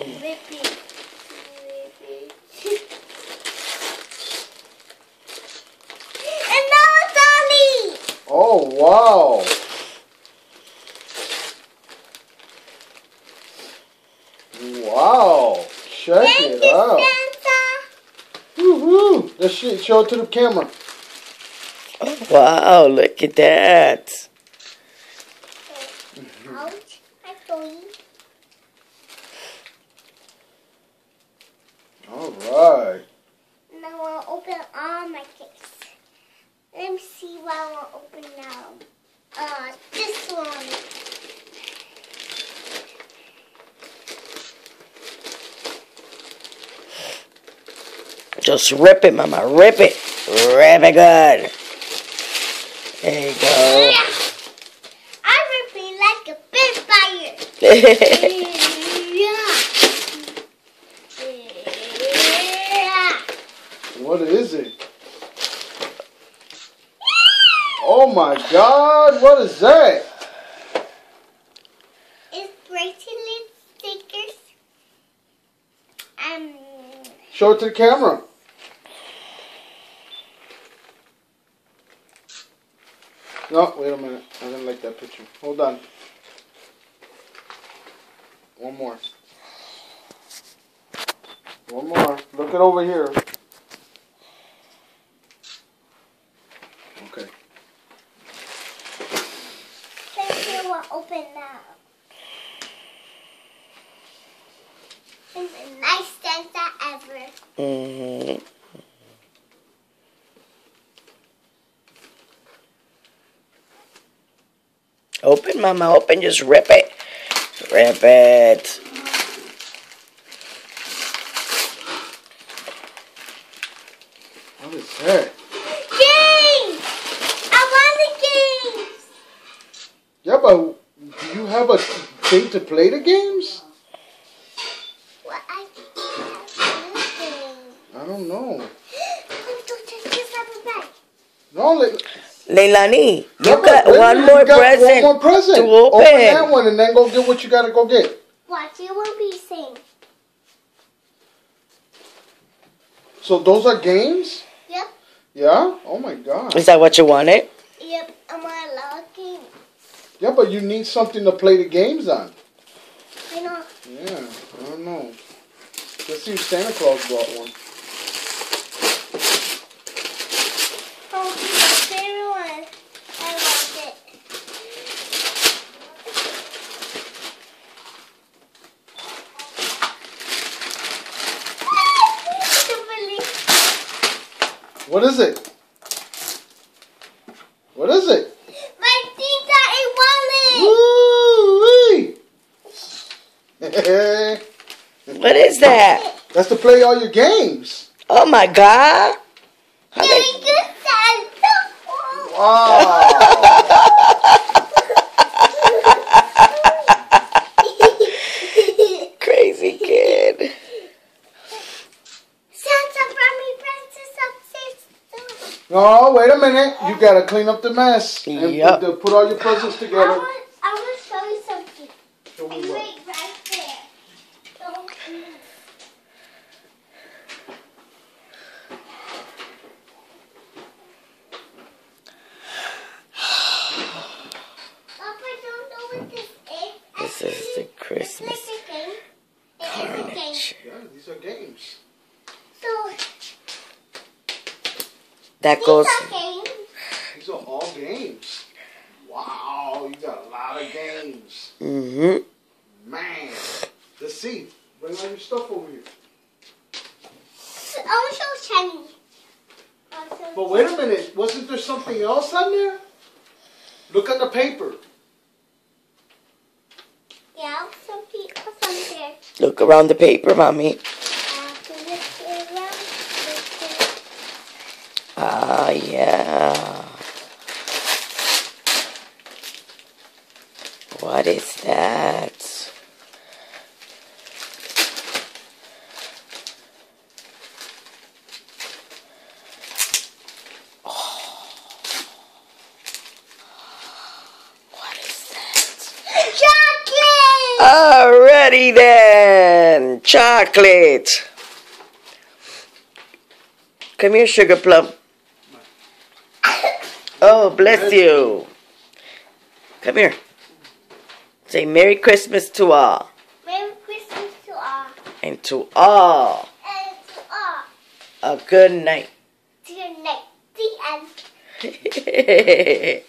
Rip it. And now it's Ollie. Oh, wow. Wow. Check it out. Woo-hoo. Let's show it to the camera. Wow, look at that. Ouch. I told you. All right. Now I'll open all my cakes. Let me see what I want to open now. This one. Just rip it, Mama. Rip it. Rip it good. There you go. I'm ripping like a big fire. What is it? Oh my God, what is that? It's bracelet stickers. Show it to the camera. No, wait a minute. I didn't like that picture. Hold on. One more. One more. Look it over here. Okay. Let's see what open now. It's the nice Santa ever. Mm-hmm. Open, Mama. Open. Just rip it. Rip it. What is that? Games! I want the games! Yeah, but do you have a thing to play the games? Well, I have I don't know. bag. No, Leilani, yeah, you got one more present One more present. to open. Open that one and then go get what you gotta go get. Watch, it won't be the same. So those are games? Yep. Yeah? Oh my God. Is that what you wanted? Yep, I'm on a lot of games. Yeah, but you need something to play the games on. I know. Yeah, I don't know. Let's see if Santa Claus brought one. Oh, it's my favorite one. I like it. What is it? What is it? My Tita a wallet. Woo-wee! What is that? That's to play all your games. Oh my God. How Very many- good, Santa. Wow. Crazy kid. Santa brought me princess upstairs. No, wait a minute. You gotta clean up the mess and Yep. put all your presents I together. want to show you something. Show me It's what. right there. Don't move. Papa, don't know what this is. This is the Christmas It's like a game. It is a game. carnage. Yeah, these are games. So, That these goes. are games. These are all games. Wow, you got a lot of games. Mm-hmm. Man. Let's see. Bring all your stuff over here. I want to show Shiny. But wait a minute. Wasn't there something else on there? Look at the paper. Yeah, something else on there. Look around the paper, Mommy. To lift it around. Lift it. Ah, yeah. What is that? What is that? Chocolate! Alrighty then. Chocolate. Come here, Sugar Plum. Oh, bless you. Come here. Say Merry Christmas to all. Merry Christmas to all. And to all. And to all. A good night. Good night. The end.